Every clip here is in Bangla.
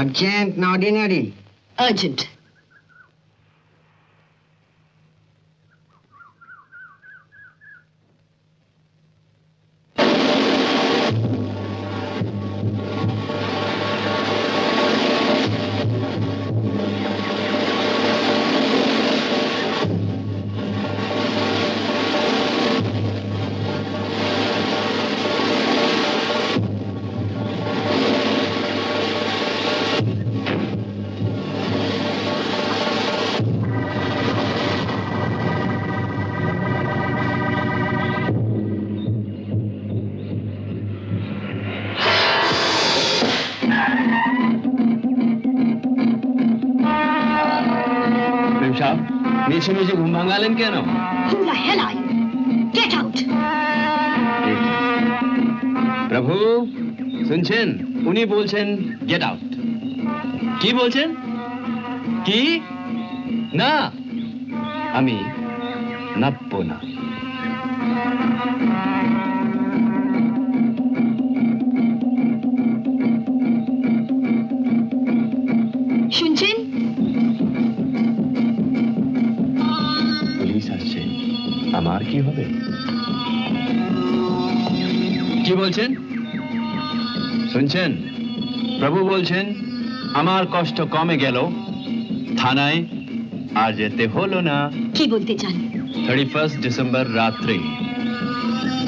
Urgent না ordinary? Urgent. নিচে নিচে ঘুম ভাঙালেন কেন? Who the hell are you? Get out! প্রভু শুনছেন, উনি বলছেন গেট আউট। কি বলছেন? কি না, আমি নাপবো না। শুনছেন? পুলিশ আসছে, আমার কি হবে? কি বলছেন? শুনছেন, প্রভু বলছেন আমার কষ্ট কমে গেল, থানায় আর যেতে হলো না। কি বলতে চান? 31 ডিসেম্বর রাত্রি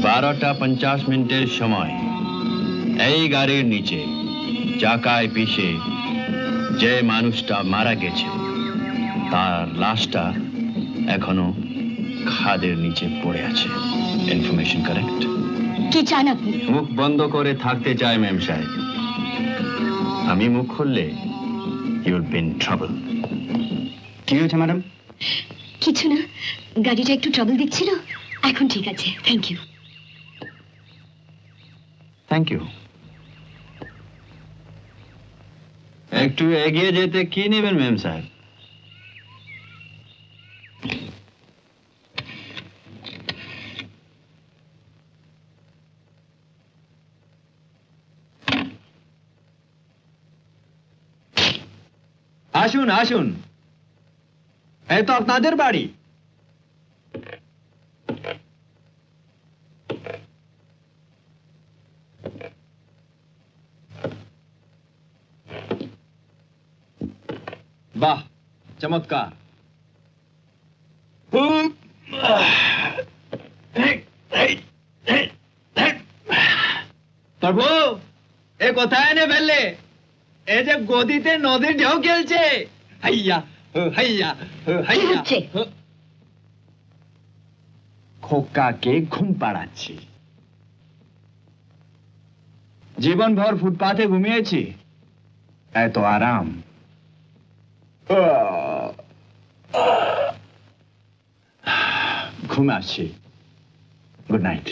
12টা 50 মিনিটের সময় এই গাড়ির নিচে চাকায় পিষে যে মানুষটা মারা গেছে তার লাশটা এখনো খাদের নিচে পড়ে আছে। Information correct? কি চান আপনি? মুখ বন্ধ করে থাকতে চাই ম্যাম সাহেব। আমি মুখ খুললে ইউল বি ইন ট্রাবল। কি হয়েছে ম্যাডাম? কিছু না, গাড়িটা একটু ট্রাবল দিচ্ছিল, এখন ঠিক আছে। Thank you. Thank you. একটু এগিয়ে যেতে কি নেবেন ম্যাম সাহেব? আসুন আসুন, এই তো আপনাদের বাড়ি। বাহ, চমৎকার। প্রভু এ কোথায় এনে ফেললে? এ যে গদিতে নদীর ঢেউ খেলছে। হাইয়া হাইয়া হাইয়া। খোকাকে ঘুম পাড়াচ্ছি। জীবনভর ফুটপাথে ঘুমিয়েছি, এত আরাম। ঘুম আসছে। Good night.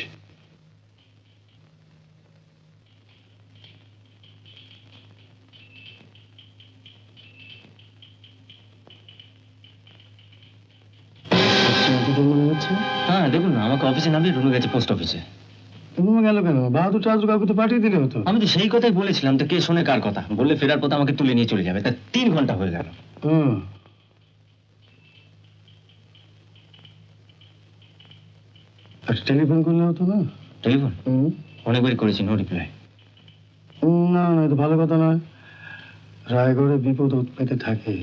হ্যাঁ দেখুন না, আমাকে অফিসে নামিয়ে রুমে গেছে পোস্ট অফিসে। রুমে গেল কেন? বাহাদুর চার্জ কাউকে তো পাঠিয়ে দিলে হতো। আমি তো সেই কথাই বলেছিলাম, তো কে শোনে কার কথা? বললে ফেরার পথে আমাকে তুলে নিয়ে চলে যাবে, তা 3 ঘন্টা হয়ে গেল। টেলিফোন করলে হতো না? টেলিফোন অনেকবারই করেছি, নো রিপ্লাই। না না, এটা ভালো কথা নয়। রায়গড়ে বিপদ উৎপেতে থাকে।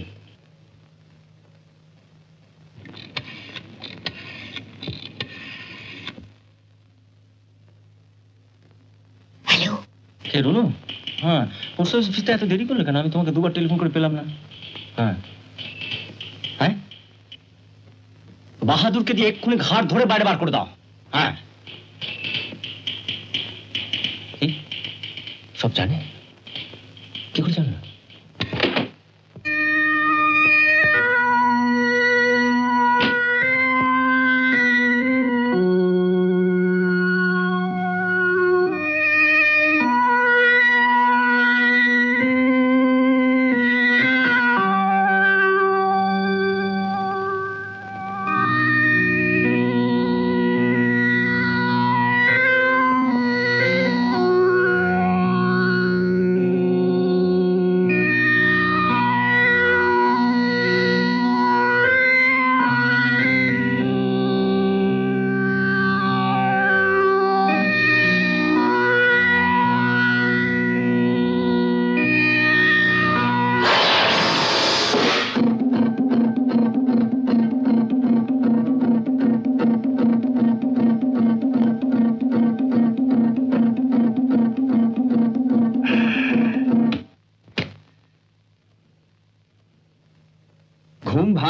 হ্যালো, কে রুনু? হ্যাঁ, পোস্ট অফিসে এত দেরি করলে কেন? আমি তোমাকে 2বার টেলিফোন করে পেলাম না। হ্যাঁ হ্যাঁ, বাহাদুরকে দিয়ে এক্ষুনি ঘাট ধরে বাইরে বার করে দাও। হ্যাঁ, সব জানে? কি করে জানে?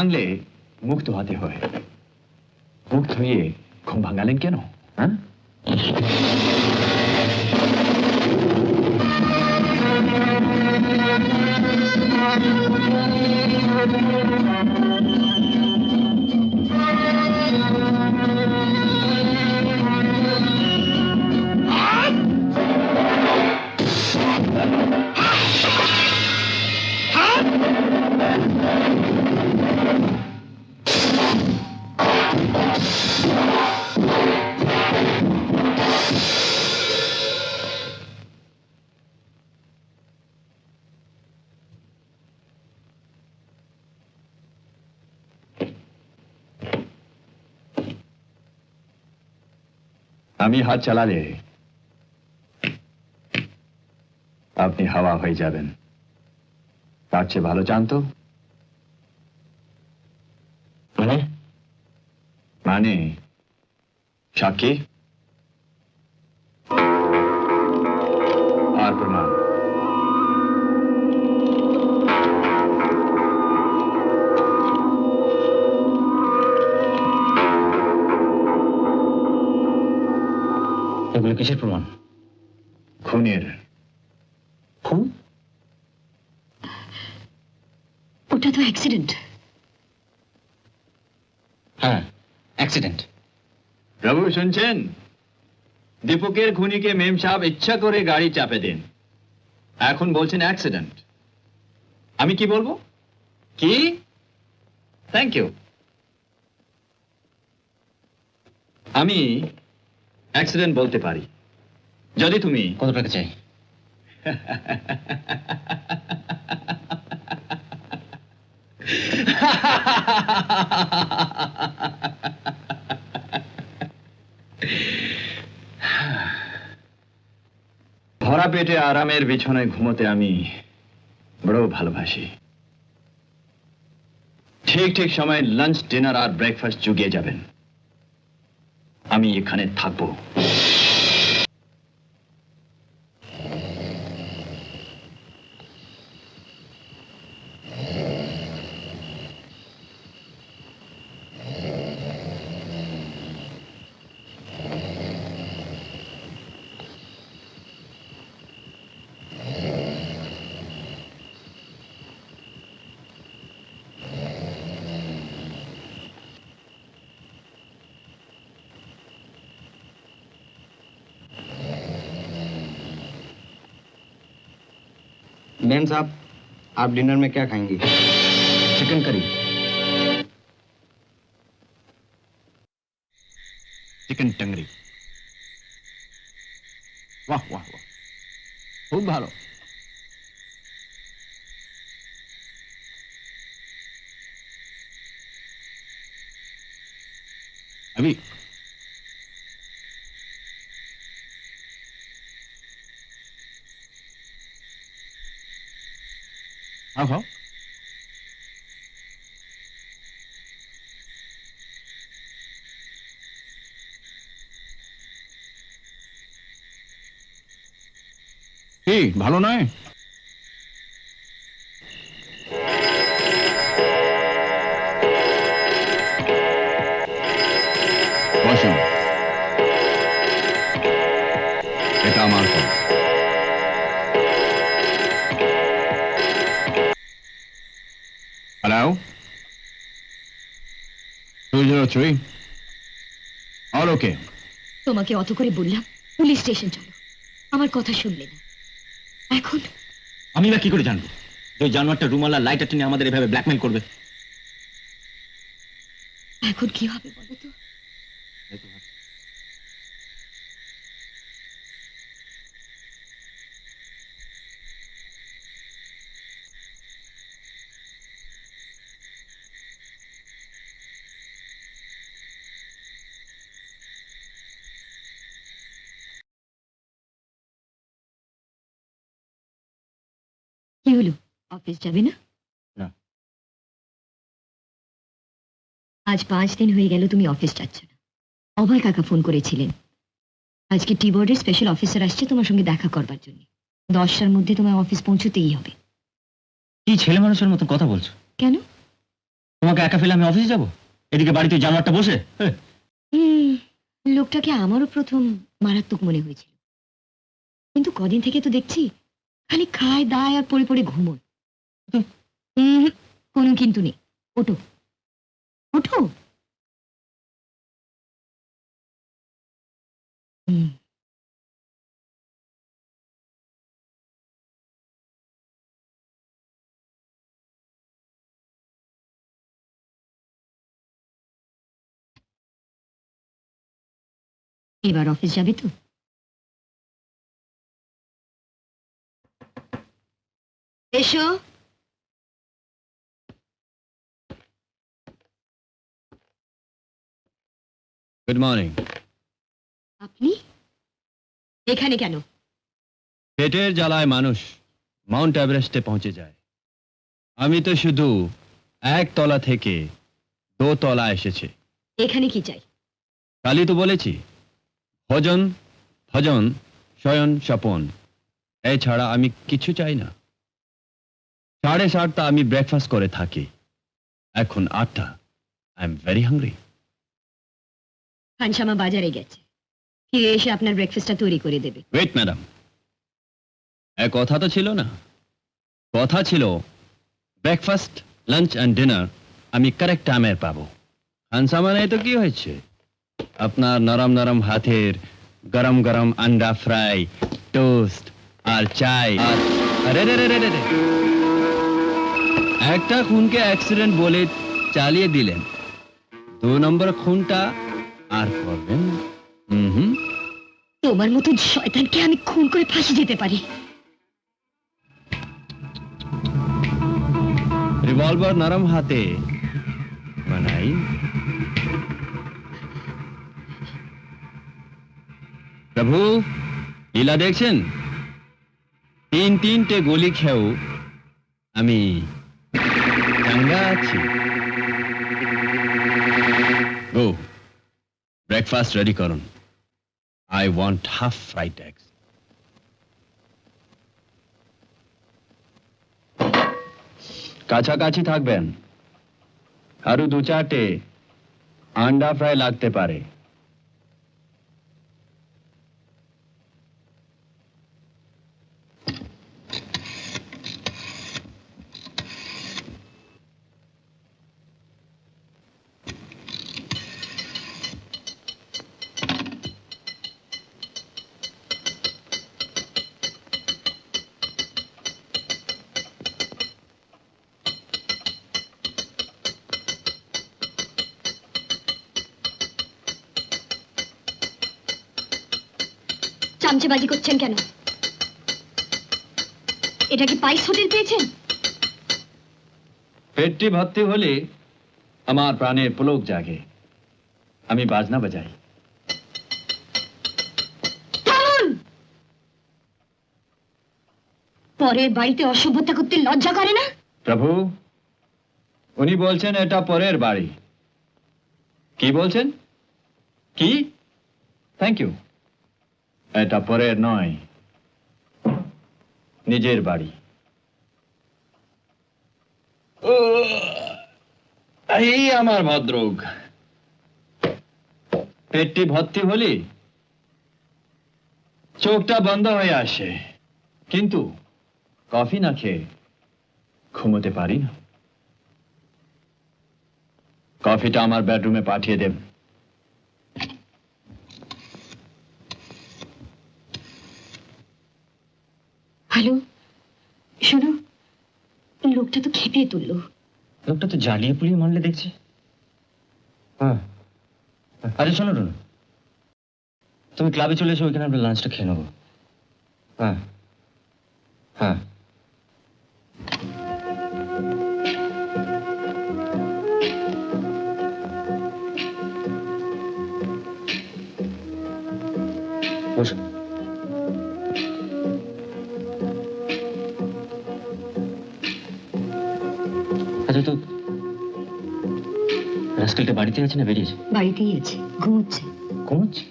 ভাঙলে মুক্ত হতে হয়। মুক্ত হয়ে ঘুম ভাঙালেন কেন? হ্যাঁ, আমি হাত চালালে আপনি হাওয়া হয়ে যাবেন। তার চেয়ে ভালো জানতো মানে মানে সাক্ষী আর প্রমাণ। এগুলো কিসের প্রমাণ? খুনের। খুন? ওটা তো অ্যাক্সিডেন্ট। হ্যাঁ, অ্যাক্সিডেন্ট। প্রভু শুনছেন? দীপকের খুনিকে মেম সাহেব ইচ্ছা করে গাড়ি চাপে দেন, এখন বলছেন অ্যাক্সিডেন্ট। আমি কি বলবো? কি? Thank you. আমি অ্যাক্সিডেন্ট বলতে পারি যদি তুমি কত টাকা চাই? ভরা পেটে আরামের বিছানায় ঘুমোতে আমি বড় ভালোবাসি। ঠিক ঠিক সময় লাঞ্চ, ডিনার আর ব্রেকফাস্ট জুগিয়ে যাবেন। আমি এখানে থাকবো। मैम साहब, आप डिनर में क्या खाएंगी? Chicken curry. চিকেন টাংরি। বাহ বাহ বাহ, খুব ভালো। अभी हाँ खाओ। কি ভালো নয়? বসুন, এটা আমার ফল। हेलो 203 और ओके। তোমাকে অত করে বললাম পুলিশ স্টেশন চলো, আমার কথা শুনলে না। এখন আমি বা কি করে জানবো যে ওই জানোয়ারটা রুমালা লাইটার টেনে আমাদের এভাবে ব্ল্যাকমেল করবে? এখন কি হবে বলো তো? কি হলো, অফিস যাবে না? না। আজ 5 দিন হয়ে গেল তুমি অফিস যাচ্ছ না। অভয় কাকা ফোন করেছিলেন, আজকে টি বোর্ডের স্পেশাল অফিসার আসছে তোমার সঙ্গে দেখা করবার জন্য। 10টার মধ্যে তোমার অফিস পৌঁছতেই হবে। কি ছেলে মানুষের মতো কথা বলছো? কেন? তোমাকে একা ফেলে আমি অফিসে যাব? এদিকে বাড়িতে জানোয়ারটা বসে। লোকটাকে আমারও প্রথম মারাত্মক মনে হয়েছিল, কিন্তু কদিন থেকে তো দেখছি খালি খায় দায় আর পড়ে পড়ে ঘুমোয়। কোনো কিন্তু নেই। ওঠো ওঠো। হুম, এবার অফিস যাবে তো? এসো। Good morning. আপনি এখানে কেন? পেটের জ্বালায় মানুষ মাউন্ট এভারেস্টে পৌঁছে যায়, আমি তো শুধু একতলা থেকে দোতলা এসেছি। এখানে কি চাই? কালই তো বলেছি, ভোজন ভজন শয়ন স্বপন, এছাড়া আমি কিছু চাই না। 7:30 আমি ব্রেকফাস্ট করে থাকি, এখন 8টা। I am very hungry. খানসামা বাজারে গেছে, ফিরে এসে আপনার ব্রেকফাস্টটা তৈরি করে দেবে। ওয়েট ম্যাডাম, এক কথা তো ছিল না? কথা ছিল ব্রেকফাস্ট লাঞ্চ অ্যান্ড ডিনার আমি কারেক্ট টাইমের পাবো। খানসামা নেই তো কি হয়েছে? আপনার নরম নরম হাতের গরম গরম আন্ডা ফ্রাই, টোস্ট আর চাই আর আরে রে রে রে রে রে। একটা খুনকে অ্যাক্সিডেন্ট বলে চালিয়ে দিলেন, 2 নম্বর খুনটা আর করবেন না। হুম। তোমার মতো শয়তানকে আমি খুন করে ফাঁসি যেতে পারি। रिवॉल्वर नरम हाथे बनाई। प्रभु लीला देखছেন? 3-3টে গুলি খেয়েও আমি চাঙ্গা আছি। গো, ব্রেকফাস্ট রেডি করুন। I want half fried eggs. কাছাকাছি থাকবেন, আরো 2-4টে আন্ডা ফ্রাই লাগতে পারে। চামচেবাজি করছেন কেন? এটা কি পাইস হোটেল পেয়েছেন? পেটটি ভর্তি হলে আমার প্রাণের পুলক জাগে, আমি বাজনা বাজাই। থামুন! পরের বাড়িতে অসভ্যতা করতে লজ্জা করে না? প্রভু, উনি বলছেন এটা পরের বাড়ি। কি বলছেন? কি? Thank you. এটা পরের নয়, নিজের বাড়ি। এই আমার ভদ্রলোক, পেটটি ভর্তি হলে চোখটা বন্ধ হয়ে আসে, কিন্তু কফি না খেয়ে ঘুমোতে পারি না। কফিটা আমার বেডরুমে পাঠিয়ে দেব। হ্যালো, শোনো, লোকটা তো খেপে তুললো। লোকটা তো জ্বালিয়ে পুড়িয়ে মারলে দেখছি। হ্যাঁ, আরে শোনো না, তুমি ক্লাবে চলে এসো, ওইখানে আমরা লাঞ্চটা খেয়ে নেবো। হ্যাঁ হ্যাঁ। বসো। আচ্ছা, তো রাস্কেলটা বাড়িতে আছে না বেরিয়েছে? বাড়িতেই আছে, ঘুমোচ্ছে। ঘুমোচ্ছে?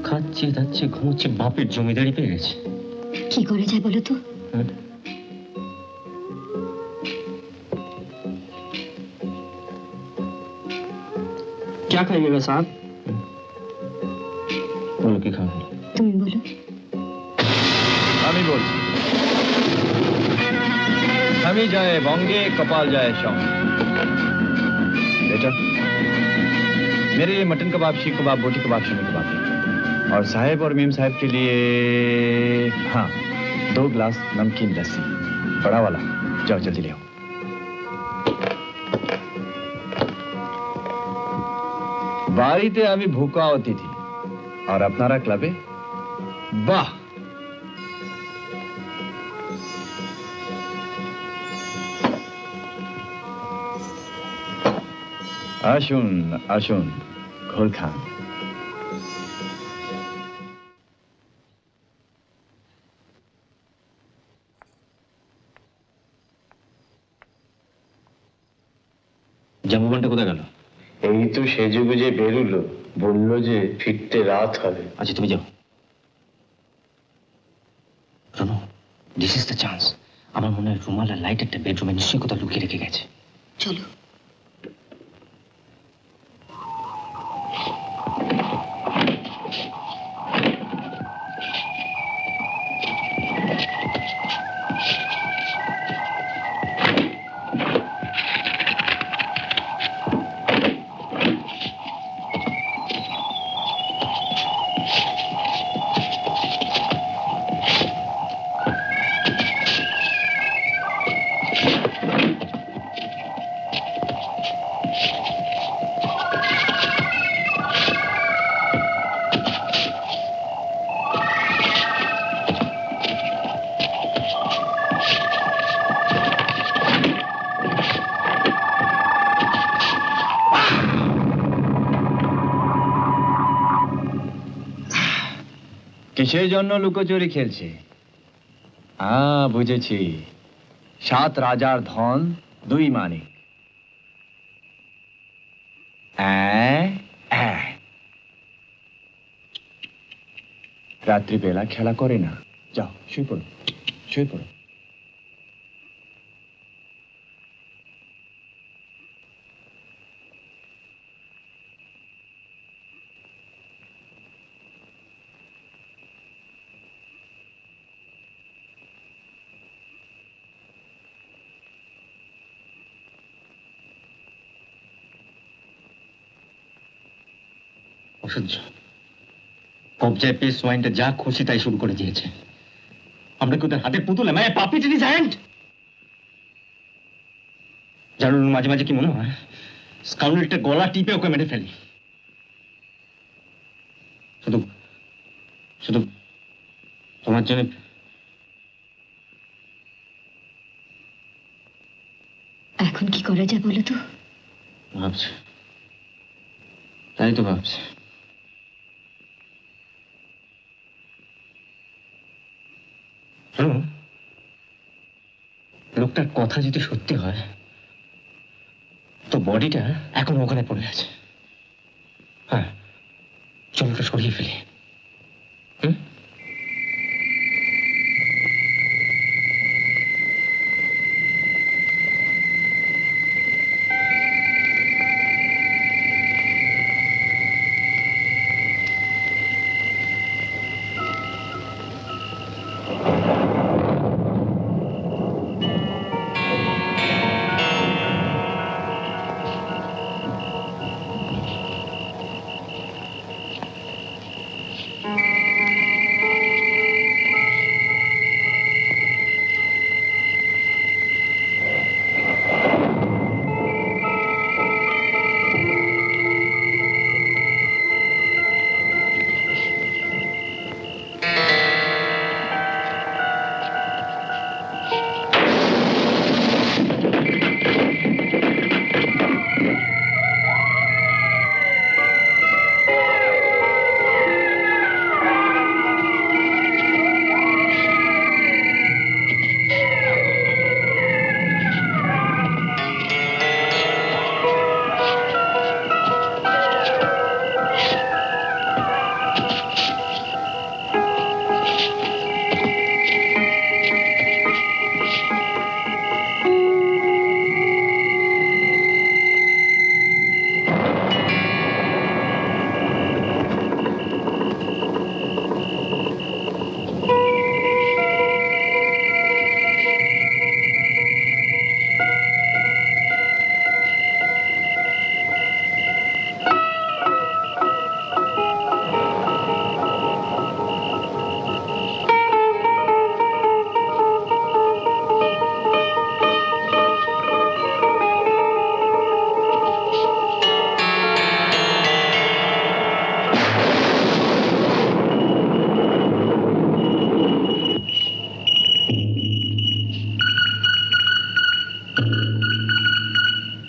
খাচ্ছে দাচ্ছে ঘুমোচ্ছে, বাপের জমিদারি পেয়ে গেছে। কি করে যায় বলো তো? হ্যাঁ। क्या खाइएगा साहब? বলো কি খাবে? তুমি বলো। আমি বলছি, আমি যায় বঙ্গে कपाल जाए शाम। बेटा, मेरे लिए मटन कबाब, शीख कबाब, बोटी कबाब, शमी कबाब है। और साहेब और मीम साहब के लिए हाँ 2 ग्लास नमकीन लस्सी, बड़ा वाला। जाओ जल्दी ले आओ। বাড়িতে আমি ভুকা অতিথি আর আপনারা ক্লাবে বাহ। আসুন আসুন ঘোল খান। জাম্বুবানটা কোথায় গেল? এই তো সেজে গুজে বেরুলো, বললো যে ফিরতে রাত হবে। আচ্ছা তুমি যাও। Ronu, this is the chance. আমার মনে হয় রুমাল আর লাইট একটা বেডরুমে নিশ্চয়ই কোথাও লুকিয়ে রেখে গেছে। চলো। কিসের জন্য লুকোচুরি খেলছে? বুঝেছি, 7 রাজার ধন 2 মানিক। রাত্রিবেলা খেলা করে না। যাও শুয়ে পড়ো, শুয়ে পড়ো। অসহ্য। কবজায় পেয়ে সোয়াইনটা যা খুশি তাই শুরু করে দিয়েছে। আমরা কি ওদের হাতে পুতুল? মানে পাপি টেনিস হ্যান্ড? জানো মাঝে মাঝে কি মনে হয় স্কাউন্ডেলটা গলা টিপে ওকে মেরে ফেলি। শুধু শুধু তোমার জন্য। এখন কি করা যায় বলো তো? ভাবছি, তাই তো ভাবছি। লোকটার কথা যদি সত্যি হয় তো বডিটা এখন ওখানে পড়ে আছে। হ্যাঁ, চলো ওটা সরিয়ে ফেলি। হুম?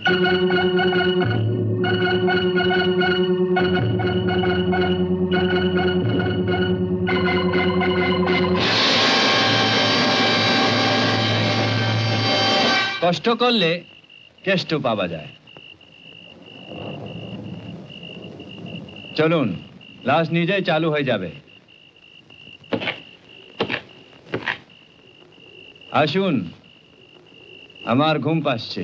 কষ্ট করলে কেষ্ট পাওয়া যায়। চলুন, লাশ নিজেই চালু হয়ে যাবে। আসুন, আমার ঘুম পাচ্ছে।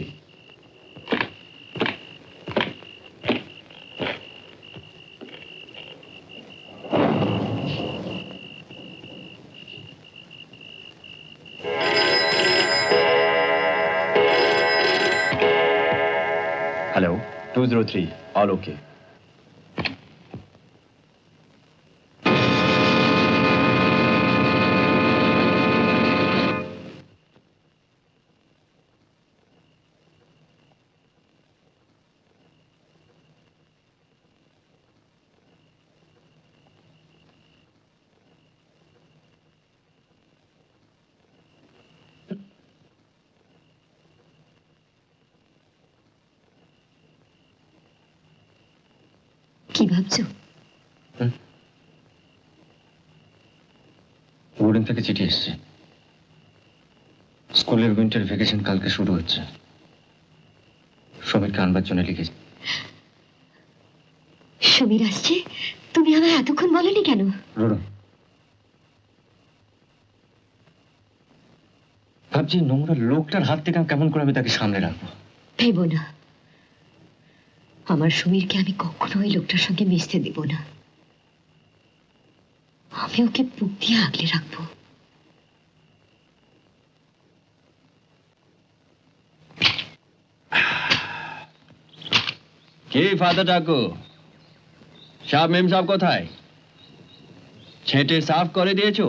Hello, 203, all okay. কি ভাবছো? বোর্ডিং থেকে চিঠি এসছে। স্কুলের উইন্টার ভ্যাকেশন কালকে শুরু হচ্ছে। সমীরকে আনবার জন্য লিখেছি। সমীর আসছে? তুমি আমায় এতক্ষণ বলনি কেন? রুরু, ভাবছি নোংরা লোকটার হাত থেকে কেমন করে আমি তাকে সামনে রাখবো। ভেবো না, আমার সমীরকে আমি কখনো ওই লোকটার সঙ্গে মিশতে দেব না। আমি ওকে বুক দিয়ে আগলে রাখবো। কি ফাদার ঠাকু, সাহেব মেম সাহেব কোথায়? ছেঁটে সাফ করে দিয়েছো?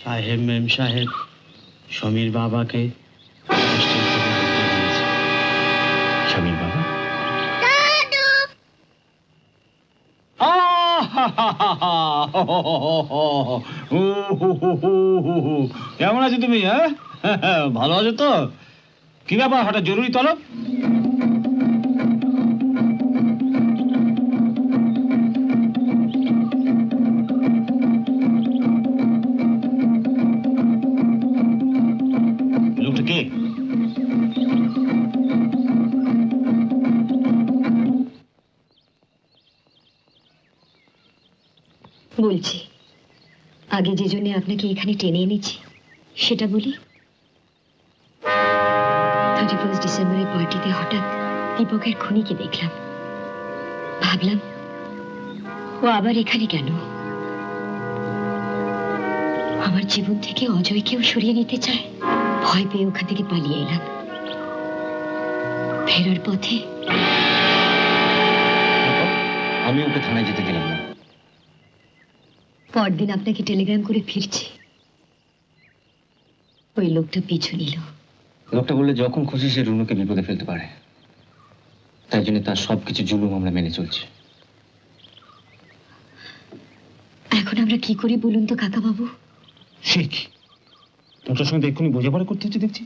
সাহেব মেম সাহেব সমীর বাবাকে সমীর বাবা? কেমন আছো তুমি? হ্যাঁ, ভালো আছো তো? কি ব্যাপার, হঠাৎ জরুরি তলব? লোকটা কে? বলছি, আগে যে জন্য আপনাকে এখানে টেনে এনেছি সেটা বলি। 31 ডিসেম্বরের পার্টিতে হঠাৎ দীপকের খুনিকে দেখলাম। ভাবলাম ও আবার এখানে কেন? আমার জীবন থেকে অজয়কেও সরিয়ে নিতে চায়। ভয় পেয়ে ওখান থেকে পালিয়ে এলাম। ফেরার পথে আমি ওকে থানায় যেতে দিলাম না। পরদিন আপনাকে টেলিগ্রাম করে ফিরছি, ওই লোকটা পিছু নিল। লোকটা বললে যখন খুশি সে রুনুকে বিপদে ফেলতে পারে, তাই জন্য তার সবকিছু জুলুম আমরা মেনে চলছি। এখন আমরা কি করি বলুন তো কাকা বাবু? সে কি, লোকটার সঙ্গে এক্ষুনি বোঝাপড়া করতে হচ্ছে দেখছি।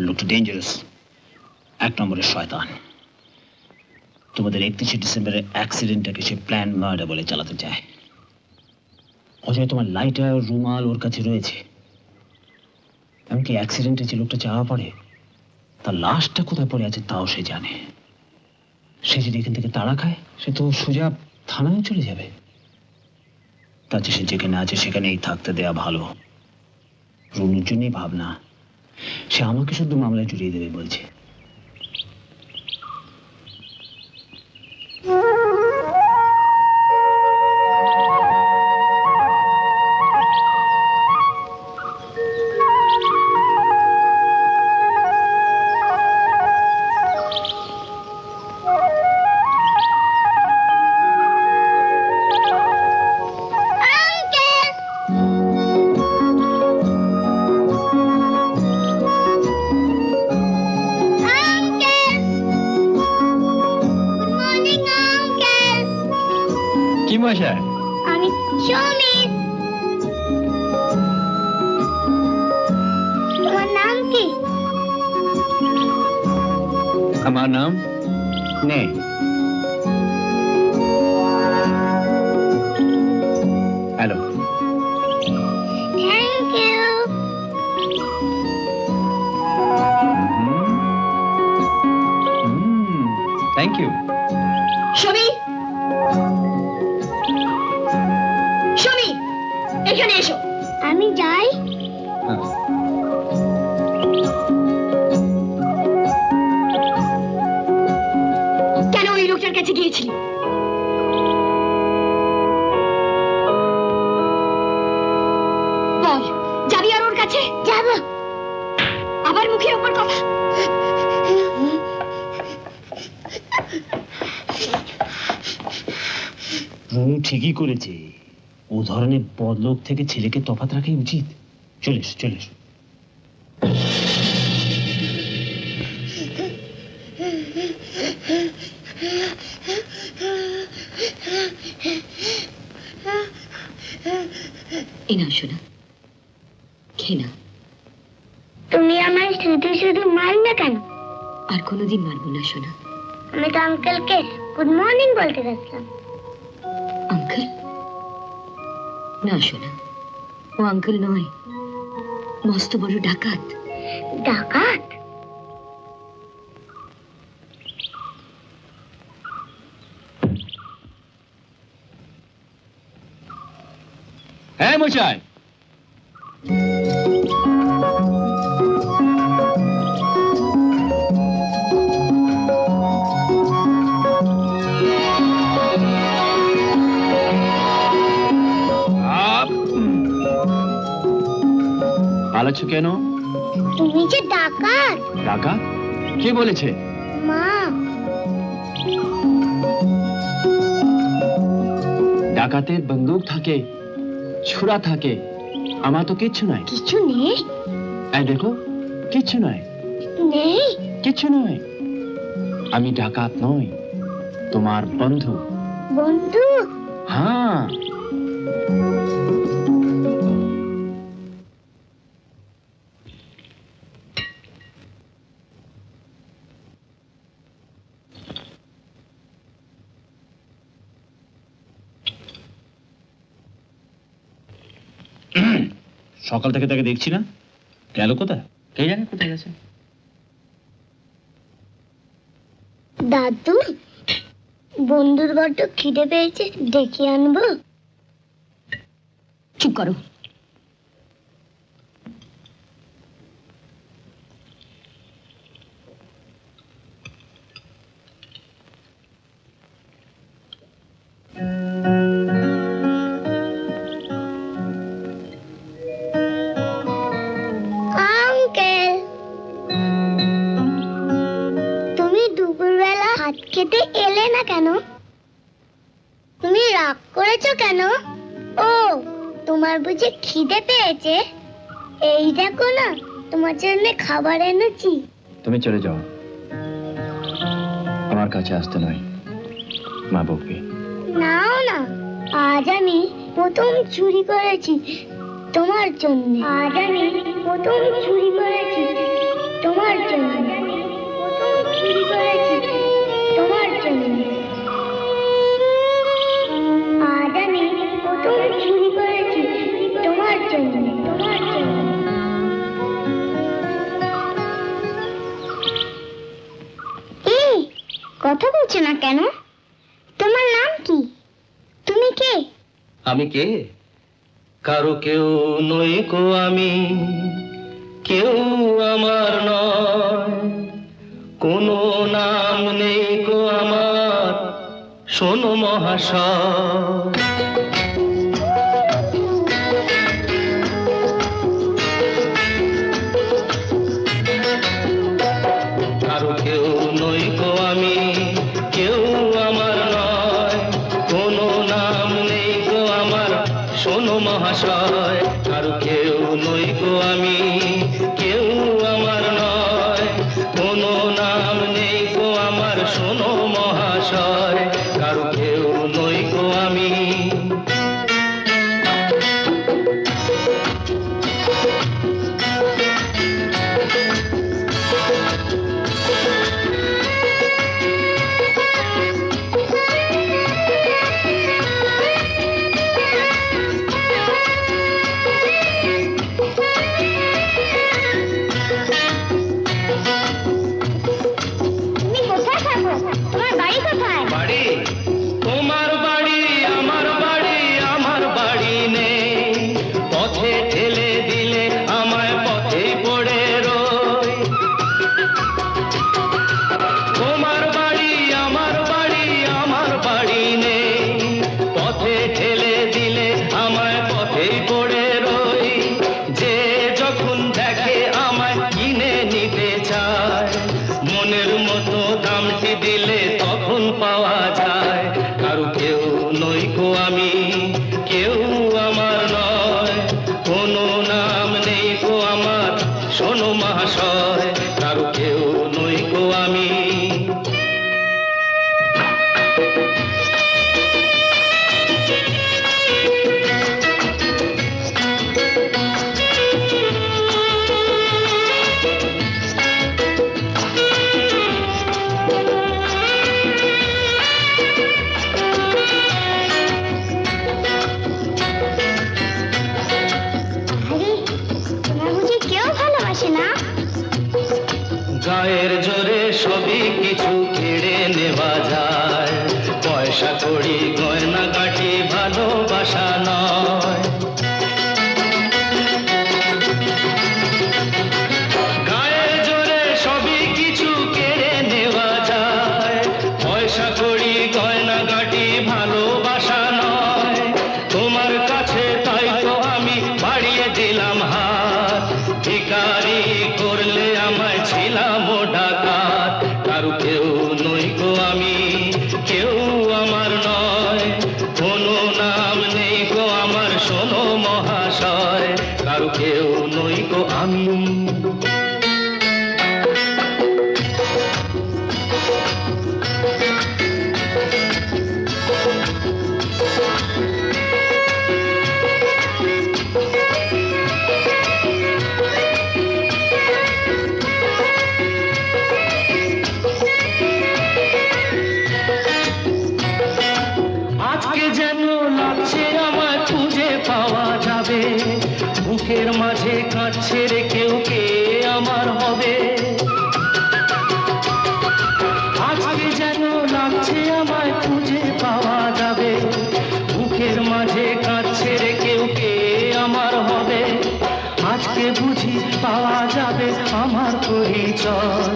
লোকটা ডেঞ্জারাস, এক নম্বরের শয়তান। তোমাদের 31 ডিসেম্বরের অ্যাক্সিডেন্টটাকে সে প্ল্যান মার্ডার বলে চালাতে চায়। অজয় তোমার লাইটার রুমাল ওর কাছে রয়েছে। এমনকি অ্যাক্সিডেন্টে যে লোকটা চাওয়া পড়ে তার লাশটা কোথায় পড়ে আছে তাও সে জানে। সে যদি এখান থেকে তাড়া খায় সে তো সোজা থানায় চলে যাবে। তার চেয়ে সে যেখানে আছে সেখানেই থাকতে দেয়া ভালো। রুনুর জন্যই ভাবনা, সে আমাকে শুধু মামলায় জড়িয়ে দেবে বলছে। কি মশাই? আমি সৌমিত। তোমার নাম কি? আমার নাম নে। Hello. Thank you. Thank you. Sumi, Sumi, এখানে এসো। আমি যাই। কেন ওই লোকটার কাছে গিয়েছিলি? বল, যাবি আর ওর কাছে? যাব। আবার মুখের উপর কথা। রুনু ঠিকই করেছে, ও ধরনের বদলোক থেকে ছেলেকে তফাৎ রাখাই উচিত। চলে এসো, চলে এসো। এই না শোনা, খেয়ে না। তুমি আমায় শুধু শুধু মারবে কেন? আর কোনোদিন মারবো না শোনা। আমি তো আঙ্কেলকে গুড মর্নিং বলতে গেছিলাম। আঙ্কেল? না শোনা, ও আঙ্কেল নয়, মস্ত বড় ডাকাত। ডাকাত? হ্যাঁ মশাই। পালাচ্ছ কেন? তুমি যে ডাকাত। টাকা কে বলেছে? মা। ডাকাতের বন্দুক থাকে, ছুরা থাকে, আমার তো কিচ্ছু নাই। কিছু নেই? এই দেখো, কিচ্ছু নাই, নেই? কিচ্ছু নয়। আমি ডাকাত নই, তোমার বন্ধু। বন্ধু? হ্যাঁ। সকাল থেকে তাকে দেখছি না, গেল কোথায়? কে জানে কোথায় গেছে। দাদু, বন্ধুর বড্ড খিদে পেয়েছে, ডেকে আনবো? চুপ করো। আঙ্কেল, তুমি দুপুরবেলা ভাত খেতে এলে না কেন? তুমি রাগ করেছো কেন? ও, তোমার বুঝি খিদে পেয়েছে? এই দেখো না, তোমার জন্য খাবার এনেছি। তুমি চলে যাও, আমার কাছে আসতে নয়, মা বকবে। নাও না, আজ আমি প্রথম চুরি করেছি তোমার জন্য। আজ আমি প্রথম চুরি করেছি তোমার জন্য। প্রথম চুরি করেছি তোমার জন্য। আজ আমি প্রথম চুরি করেছি তোমার জন্য। তোমার জন্য। এই, কথা বলছো ভালোবাসে না কেন? তোমার নাম কি? তুমি কে? আমি কে? কারো কেউ নই কো আমি, কেউ আমার নয়, কোনো নাম নেই কো আমার, শোনো মহাশয়। কারো কেউ নই কো আমি, কেউ আমার নয়, কোনো নাম নেই গো আমার, শোনো মহাশয়। কারো কেউ নই গো আমি, কেউ আমার নয়, কোনো নাম নেই গো আমার, শোনো মহাশয়। কারো কেউ নই গো আমি। তুমি কোথায় থাকো? তোমার বাড়ি কোথায়? বাড়ি? তোমার বাড়ি আমার বাড়ি, আমার বাড়ি নেই, পথে ঠেলে দিলে আমায় পথেই পড়ে রই। তোমার বাড়ি আমার বাড়ি, আমার বাড়ি নেই, পথে ঠেলে দিলে আমায় পথেই পড়ে রই। যে যখন দেখে আমায় কিনে নিতে চায়, মনের মতো দামটি দিলে তখন পাওয়া যায়। কারো কেউ নই গো আমি, কেউ আমার নয়, কোনো নাম নেই গো আমার, শোনো মহাশয়। কারো কেউ নই গো আমি। আরে, তোমার বুঝি কেউ ভালোবাসে না? গায়ের জোরে সবই কিছু কেড়ে নেওয়া যায়, পয়সা কড়ি গয়না গাটি ভালোবাসা নয়। গায়ের জোরে সবই কিছু কেড়ে নেওয়া যায়, পয়সা কড়ি গয়না গাটি ভালোবাসা নয়। তোমার কাছে তাই তো আমি বাড়িয়ে দিলাম হাত, ভিখারি করলে আমায় ছিলাম ও ডাকাত। কারো কেউ নই গো আমি, কেউ আমার নয়, কোনো নাম নেই গো আমার, শোনো মহাশয়। কারো কেউ নই গো আমি। আজকে যেন লাগছে আমায় খুঁজে পাওয়া যাবে, বুকের মাঝে কাঁদছে রে কেউ, কে আমার হবে। আজকে যেন লাগছে আমায় খুঁজে পাওয়া যাবে, বুকের মাঝে কাঁদছে রে কেউ, কে আমার হবে। আজকে বুঝি পাওয়া যাবে আমার পরিচয়,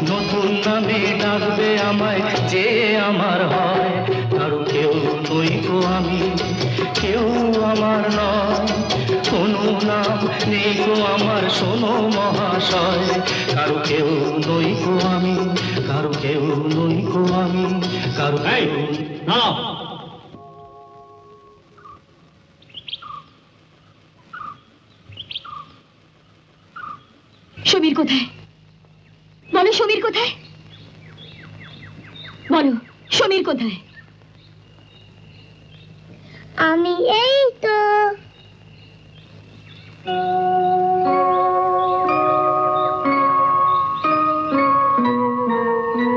নতুন নামে ডাকবে আমায় যে আমার হয়। কারো কেউ নই গো আমি, কেউ আমার নয়, কোনো নাম নেই গো আমার, শোনো মহাশয়। কারো কেউ নই গো আমি, কারো কেউ নই গো আমি, কারো কেউ। সমীর কোথায়? বলো সমীর কোথায়? বলো সমীর কোথায়? আমি এই তো।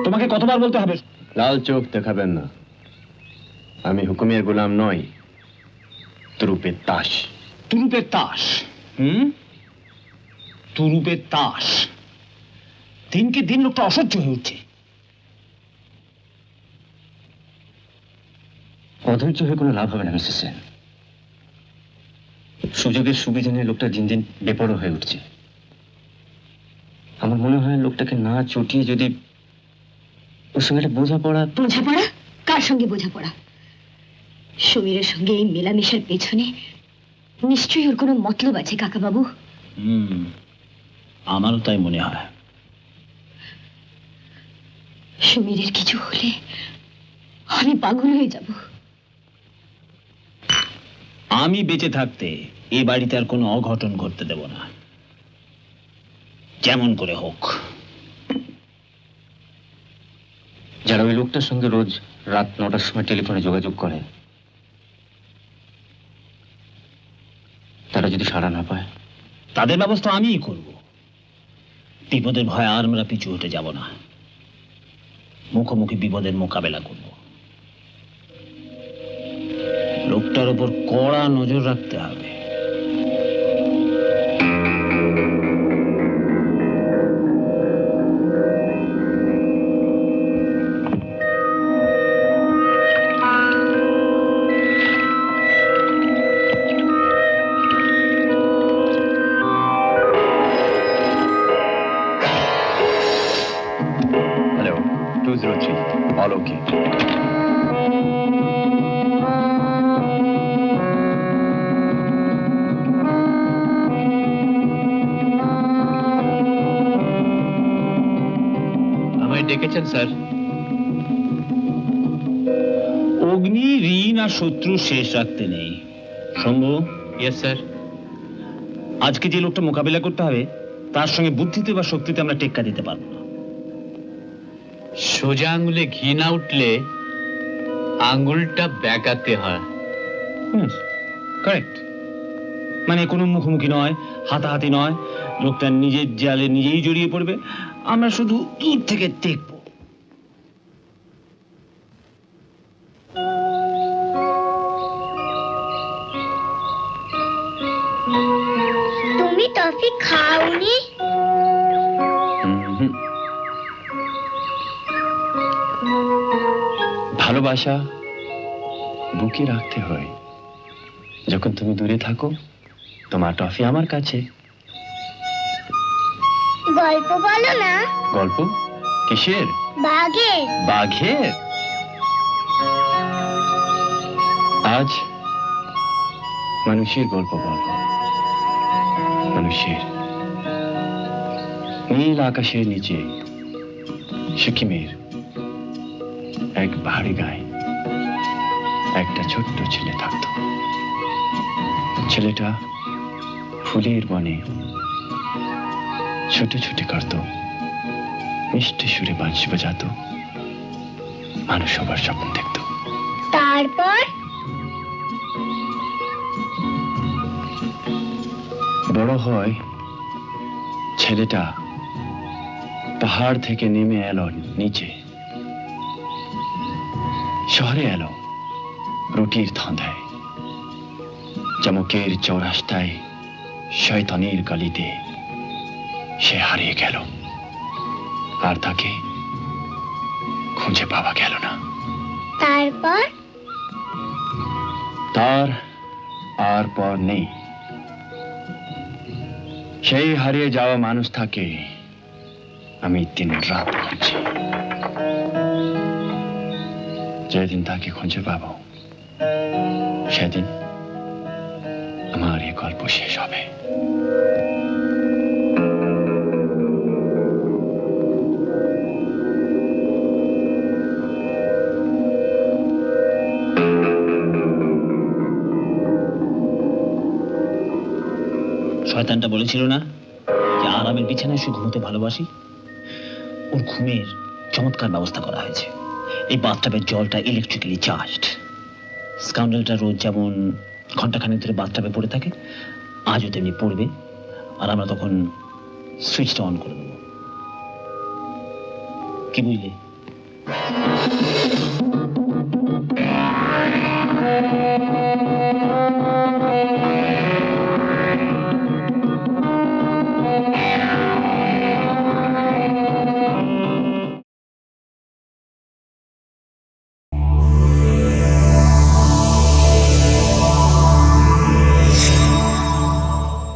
তোমাকে কতবার বলতে হবে? লাল চোখ দেখাবেন না, আমি হুকুমের গোলাম নই, তুরুপের তাস। তুরুপের তাস? তুরুপের তাস। দিনকে দিন লোকটা অসহ্য হয়ে উঠছে। অধৈর্য হয়ে কোনো লাভ হবে না মিসেস সেন। সুযোগের সুবিধা নিয়ে লোকটা দিন দিন বেপরোয়া হয়ে উঠছে। আমার মনে হয় লোকটাকে না চটিয়ে যদি ওর সঙ্গে একটা বোঝাপড়া। বোঝাপড়া? কার সঙ্গে বোঝাপড়া? সমীরের সঙ্গে এই মেলামেশার পেছনে নিশ্চয়ই ওর কোনো মতলব আছে কাকা বাবু। আমারও তাই মনে হয়। সমীরের কিছু হলে আমি পাগল হয়ে যাব। আমি বেঁচে থাকতে এই বাড়িতে আর কোনো অঘটন ঘটতে দেব না, যেমন করে হোক। যারা ওই লোকটার সঙ্গে রোজ রাত 9টার সময় টেলিফোনে যোগাযোগ করে, তারা যদি সাড়া না পায়, তাদের ব্যবস্থা আমিই করব। বিপদের ভয়ে আর আমরা পিছু হটে যাব না, মুখোমুখি বিপদের মোকাবেলা করব। লোকটার উপর কড়া নজর রাখতে হবে। Hello, 203. All okay. আমায় ডেকেছেন স্যার? অগ্নি ঋণ আর শত্রু শেষ রাখতে নেই। শম্ভু। Yes sir. আজকে যে লোকটা মোকাবিলা করতে হবে, তার সঙ্গে বুদ্ধিতে বা শক্তিতে আমরা টেক্কা দিতে পারবো না। সোজা আঙুলে ঘি না উঠলে আঙুলটা বেঁকাতে হয়। কারেক্ট। মানে কোনো মুখোমুখি নয়, হাতাহাতি নয়, লোকটা নিজের জালে নিজেই জড়িয়ে পড়বে, আমরা শুধু দূর থেকে দেখব। তুমি টফি খাওনি? ভালোবাসা বুকে রাখতে হয়। যখন তুমি দূরে থাকো, তোমার টফি আমার কাছে। গল্প বলো না। গল্প? কিসের? বাঘের। বাঘের? আজ মানুষের গল্প বলবো। মানুষের। নীল আকাশের নিচে সিকিমের এক পাহাড়ি গায়ে একটা ছোট্ট ছেলে থাকতো। ছেলেটা ফুলের বনে ছুটে ছুটে করত, মিষ্টি সুরে বাঁশি বাজাতো, মানুষ সবার স্বপ্ন দেখত। তারপর? বড় হয় ছেলেটা পাহাড় থেকে নেমে এলো নিচে, শহরে এলো রুটির ধাঁধায়। চমকের চৌরাস্তায় শয়তানের গলিতে সে হারিয়ে গেল, আর তাকে খুঁজে পাওয়া গেল না। তারপর? তার আর পর নেই। সেই হারিয়ে যাওয়া মানুষটাকে আমি দিন রাত খুঁজছি। যেদিন তাকে খুঁজে পাবো, সেদিন আমার এই গল্প শেষ হবে। শয়তানটা বলেছিল না যে আরামের বিছানায় সে ঘুমোতে ভালোবাসি? ওর ঘুমের চমৎকার ব্যবস্থা করা হয়েছে। এই বাথটাবের জলটা ইলেকট্রিক্যালি চার্জড। স্কাউন্ডেলটা রোজ যেমন ঘন্টাখানেক ধরে বাথটাবে পড়ে থাকে, আজও তেমনি পড়বে, আর আমরা তখন সুইচটা অন করে দেবো। কি বুঝলে?